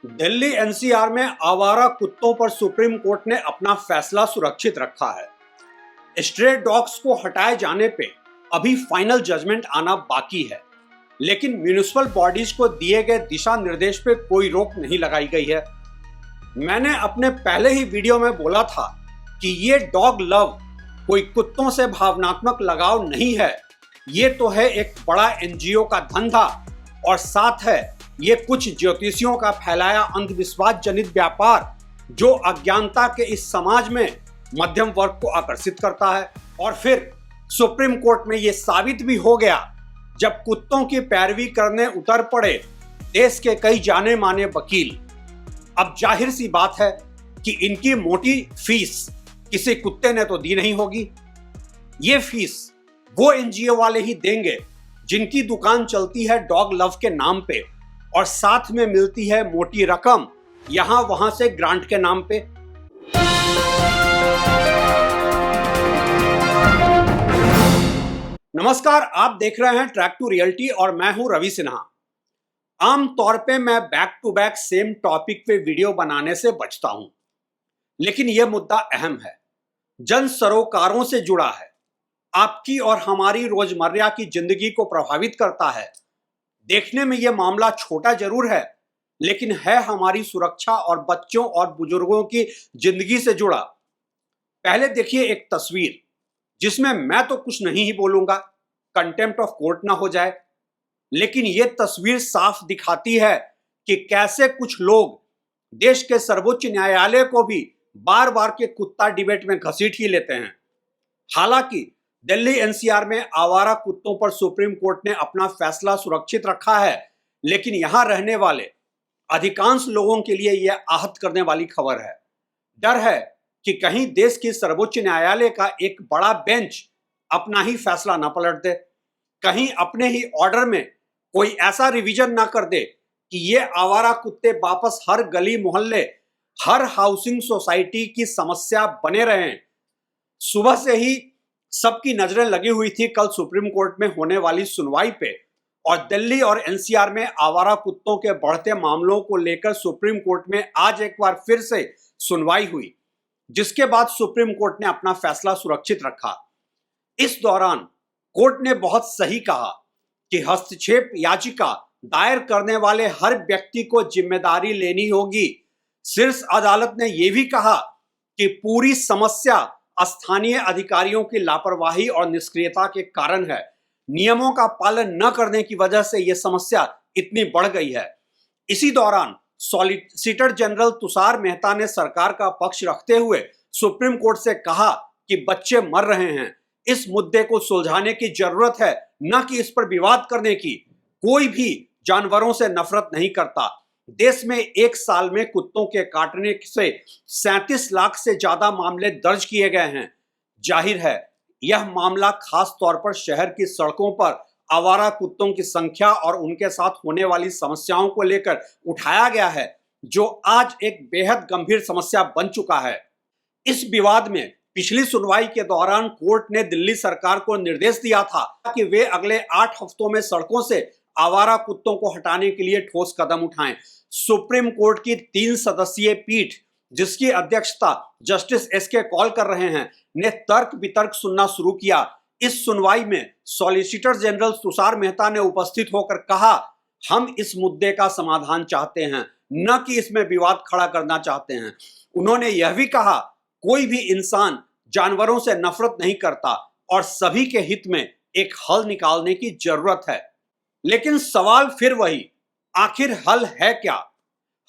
Delhi NCR में आवारा कुत्तों पर सुप्रीम कोर्ट ने अपना फैसला सुरक्षित रखा है। स्ट्रे डॉग्स को हटाए जाने पे अभी फाइनल जजमेंट आना बाकी है, लेकिन म्युनिसिपल बॉडीज को दिए गए दिशा निर्देश पे कोई रोक नहीं लगाई गई है। मैंने अपने पहले ही वीडियो में बोला था कि ये डॉग लव कोई कुत्तों से भावनात्मक लगाव नहीं है, ये तो है एक बड़ा एनजीओ का धंधा और साथ है ये कुछ ज्योतिषियों का फैलाया अंधविश्वास जनित व्यापार जो अज्ञानता के इस समाज में मध्यम वर्ग को आकर्षित करता है। और फिर सुप्रीम कोर्ट में ये साबित भी हो गया जब कुत्तों की पैरवी करने उतर पड़े देश के कई जाने माने वकील। अब जाहिर सी बात है कि इनकी मोटी फीस किसी कुत्ते ने तो दी नहीं होगी। ये फीस वो एनजीओ वाले ही देंगे जिनकी दुकान चलती है डॉग लव के नाम पे और साथ में मिलती है मोटी रकम यहां वहां से ग्रांट के नाम पे। नमस्कार, आप देख रहे हैं ट्रैक टू रियलिटी और मैं हूं रवि सिन्हा। आम तौर पे मैं back to back same topic पे वीडियो बनाने से बचता हूं, लेकिन यह मुद्दा अहम है, जन सरोकारों से जुड़ा है, आपकी और हमारी रोजमर्रा की जिंदगी को प्रभावित करता है। देखने में यह मामला छोटा जरूर है, लेकिन है हमारी सुरक्षा और बच्चों और बुजुर्गों की जिंदगी से जुड़ा। पहले देखिए एक तस्वीर जिसमें मैं तो कुछ नहीं ही बोलूंगा, कंटेम्प्ट ऑफ कोर्ट ना हो जाए, लेकिन यह तस्वीर साफ दिखाती है कि कैसे कुछ लोग देश के सर्वोच्च न्यायालय को भी बार बार के कुत्ता डिबेट में घसीट ही लेते हैं। हालांकि दिल्ली एनसीआर में आवारा कुत्तों पर सुप्रीम कोर्ट ने अपना फैसला सुरक्षित रखा है, लेकिन यहां रहने वाले अधिकांश लोगों के लिए यह आहत करने वाली खबर है। डर है कि कहीं देश की सर्वोच्च न्यायालय का एक बड़ा बेंच अपना ही फैसला न पलट दे, कहीं अपने ही ऑर्डर में कोई ऐसा रिवीजन ना कर दे कि ये आवारा कुत्ते वापस हर गली मोहल्ले, हर हाउसिंग सोसाइटी की समस्या बने रहें। सुबह से ही सबकी नजरें लगी हुई थी कल सुप्रीम कोर्ट में होने वाली सुनवाई पे, और दिल्ली और एनसीआर में आवारा कुत्तों के बढ़ते मामलों को लेकर सुप्रीम कोर्ट में आज एक बार फिर से सुनवाई हुई, जिसके बाद सुप्रीम कोर्ट ने अपना फैसला सुरक्षित रखा। इस दौरान कोर्ट ने बहुत सही कहा कि हस्तक्षेप याचिका दायर करने वाले हर व्यक्ति को जिम्मेदारी लेनी होगी। शीर्ष अदालत ने यह भी कहा कि पूरी समस्या स्थानीय अधिकारियों की लापरवाही और निष्क्रियता के कारण है। नियमों का पालन न करने की वजह से यह समस्या इतनी बढ़ गई है। इसी दौरान सॉलिसिटर जनरल तुषार मेहता ने सरकार का पक्ष रखते हुए सुप्रीम कोर्ट से कहा कि बच्चे मर रहे हैं, इस मुद्दे को सुलझाने की जरूरत है, न कि इस पर विवाद करने की। कोई भी जानवरों से नफरत नहीं करता। देश में एक साल में कुत्तों के काटने से 37 लाख से ज्यादा मामले दर्ज किए गए हैं। जाहिर है यह मामला खास तौर पर शहर की सड़कों पर आवारा कुत्तों की संख्या और उनके साथ होने वाली समस्याओं को लेकर उठाया गया है, जो आज एक बेहद गंभीर समस्या बन चुका है। इस विवाद में पिछली सुनवाई के दौरान कोर्ट ने दिल्ली सरकार को निर्देश दिया था कि वे अगले 8 हफ्तों में सड़कों से आवारा कुत्तों को हटाने के लिए ठोस कदम उठाएं। सुप्रीम कोर्ट की 3 सदस्यीय पीठ, जिसकी अध्यक्षता जस्टिस एसके कौल कर रहे हैं, ने तर्क वितर्क सुनना शुरू किया। इस सुनवाई में सॉलिसिटर जनरल तुषार मेहता ने उपस्थित होकर कहा, हम इस मुद्दे का समाधान चाहते हैं, न कि इसमें विवाद खड़ा करना चाहते हैं। उन्होंने यह भी कहा, कोई भी इंसान जानवरों से नफरत नहीं करता और सभी के हित में एक हल निकालने की जरूरत है। लेकिन सवाल फिर वही, आखिर हल है क्या?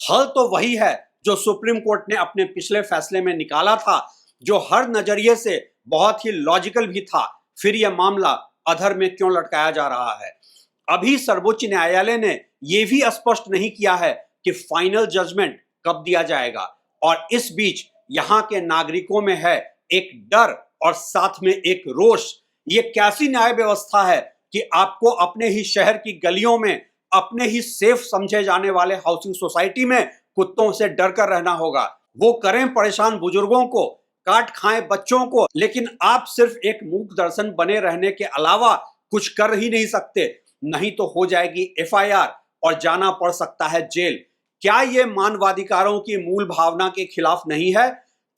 हल तो वही है जो सुप्रीम कोर्ट ने अपने पिछले फैसले में निकाला था, जो हर नजरिए से बहुत ही लॉजिकल भी था। फिर यह मामला अधर में क्यों लटकाया जा रहा है? अभी सर्वोच्च न्यायालय ने यह भी स्पष्ट नहीं किया है कि फाइनल जजमेंट कब दिया जाएगा, और इस बीच यहां के नागरिकों में है एक डर और साथ में एक रोष। ये कैसी न्याय व्यवस्था है कि आपको अपने ही शहर की गलियों में, अपने ही सेफ समझे जाने वाले हाउसिंग सोसाइटी में कुत्तों से डर कर रहना होगा। वो करें परेशान बुजुर्गों को, काट खाएं बच्चों को, लेकिन आप सिर्फ एक मूक दर्शन बने रहने के अलावा कुछ कर ही नहीं सकते। नहीं तो हो जाएगी एफआईआर और जाना पड़ सकता है जेल। क्या ये मानवाधिकारों की मूल भावना के खिलाफ नहीं है?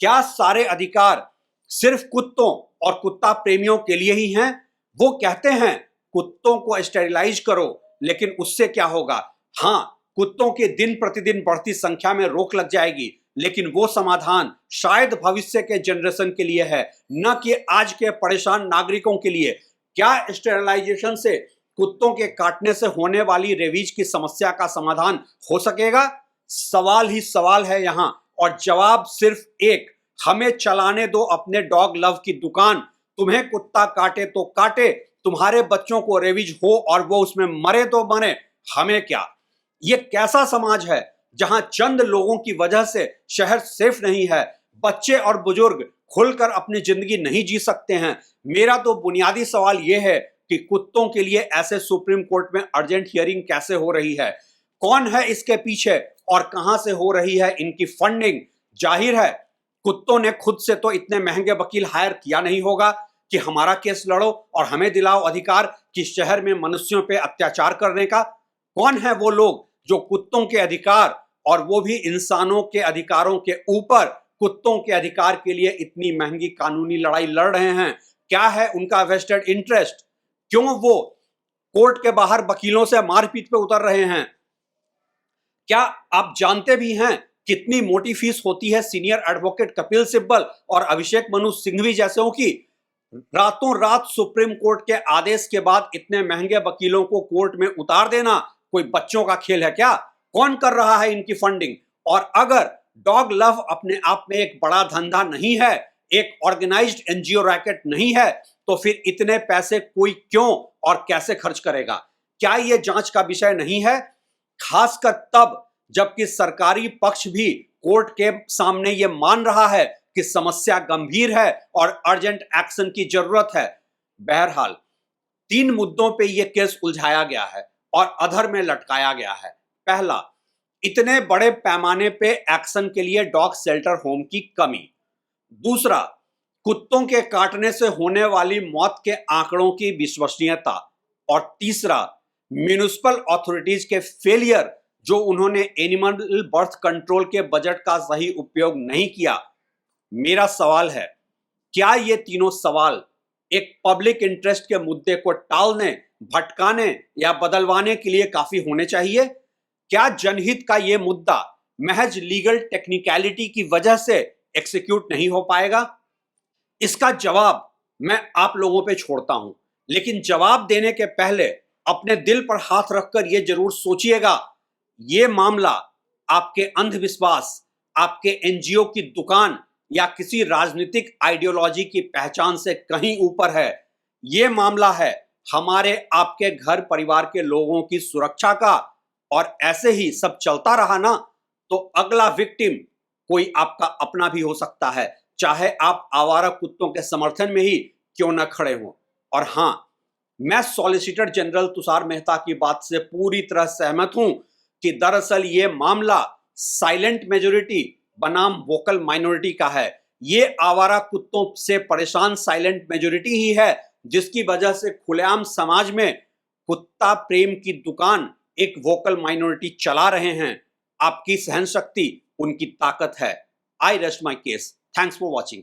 क्या सारे अधिकार सिर्फ कुत्तों और कुत्ता प्रेमियों के लिए ही हैं? वो कहते हैं कुत्तों को स्टेरिलाइज करो, लेकिन उससे क्या होगा? हाँ, कुत्तों के दिन प्रतिदिन बढ़ती संख्या में रोक लग जाएगी, लेकिन वो समाधान शायद भविष्य के जनरेशन के लिए है, न कि आज के परेशान नागरिकों के लिए। क्या स्टेरिलाइजेशन से कुत्तों के काटने से होने वाली रेबीज की समस्या का समाधान हो सकेगा? सवाल ही सवाल है यहां, और जवाब सिर्फ एक, हमें चलाने दो अपने डॉग लव की दुकान। तुम्हें कुत्ता काटे तो काटे, तुम्हारे बच्चों को रेबीज हो और वो उसमें मरे तो मरे, हमें क्या? ये कैसा समाज है जहां चंद लोगों की वजह से शहर सेफ नहीं है, बच्चे और बुजुर्ग खुलकर अपनी जिंदगी नहीं जी सकते हैं? मेरा तो बुनियादी सवाल यह है कि कुत्तों के लिए ऐसे सुप्रीम कोर्ट में अर्जेंट हियरिंग कैसे हो रही है? कौन है इसके पीछे और कहां से हो रही है इनकी फंडिंग? जाहिर है कुत्तों ने खुद से तो इतने महंगे वकील हायर किया नहीं होगा कि हमारा केस लड़ो और हमें दिलाओ अधिकार कि शहर में मनुष्यों पे अत्याचार करने का। कौन है वो लोग जो कुत्तों के अधिकार, और वो भी इंसानों के अधिकारों के ऊपर कुत्तों के अधिकार के लिए इतनी महंगी कानूनी लड़ाई लड़ रहे हैं? क्या है उनका वेस्टेड इंटरेस्ट? क्यों वो कोर्ट के बाहर वकीलों से मारपीट पे उतर रहे हैं? क्या आप जानते भी हैं कितनी मोटी फीस होती है सीनियर एडवोकेट कपिल सिब्बल और अभिषेक मनु सिंघवी जैसों की? रातों रात सुप्रीम कोर्ट के आदेश के बाद इतने महंगे वकीलों को कोर्ट में उतार देना कोई बच्चों का खेल है क्या? कौन कर रहा है इनकी फंडिंग? और अगर डॉग लव अपने आप में एक बड़ा धंधा नहीं है, एक ऑर्गेनाइज्ड एनजीओ रैकेट नहीं है, तो फिर इतने पैसे कोई क्यों और कैसे खर्च करेगा? क्या यह जांच का विषय नहीं है? खासकर तब जबकि सरकारी पक्ष भी कोर्ट के सामने यह मान रहा है कि समस्या गंभीर है और अर्जेंट एक्शन की जरूरत है। बहरहाल 3 मुद्दों पे यह केस उलझाया गया है और अधर में लटकाया गया है। पहला, इतने बड़े पैमाने पे एक्शन के लिए डॉग शेल्टर होम की कमी। दूसरा, कुत्तों के काटने से होने वाली मौत के आंकड़ों की विश्वसनीयता। और तीसरा, म्युनिसिपल अथॉरिटीज के फेलियर, जो उन्होंने एनिमल बर्थ कंट्रोल के बजट का सही उपयोग नहीं किया। मेरा सवाल है, क्या ये तीनों सवाल एक पब्लिक इंटरेस्ट के मुद्दे को टालने, भटकाने या बदलवाने के लिए काफी होने चाहिए? क्या जनहित का यह मुद्दा महज लीगल टेक्निकलिटी की वजह से एक्सिक्यूट नहीं हो पाएगा? इसका जवाब मैं आप लोगों पे छोड़ता हूं, लेकिन जवाब देने के पहले अपने दिल पर हाथ रखकर यह जरूर सोचिएगा, यह मामला आपके अंधविश्वास, आपके एनजीओ की दुकान या किसी राजनीतिक आइडियोलॉजी की पहचान से कहीं ऊपर है। यह मामला है हमारे आपके घर परिवार के लोगों की सुरक्षा का, और ऐसे ही सब चलता रहा ना, तो अगला विक्टिम कोई आपका अपना भी हो सकता है, चाहे आप आवारा कुत्तों के समर्थन में ही क्यों न खड़े हों। और हां, मैं सॉलिसिटर जनरल तुषार मेहता की बात से पूरी तरह सहमत हूं कि दरअसल यह मामला साइलेंट मेजोरिटी बनाम वोकल माइनॉरिटी का है। ये आवारा कुत्तों से परेशान साइलेंट मेजोरिटी ही है जिसकी वजह से खुलेआम समाज में कुत्ता प्रेम की दुकान एक वोकल माइनॉरिटी चला रहे हैं। आपकी सहन शक्ति उनकी ताकत है। आई rest my case. Thanks for watching.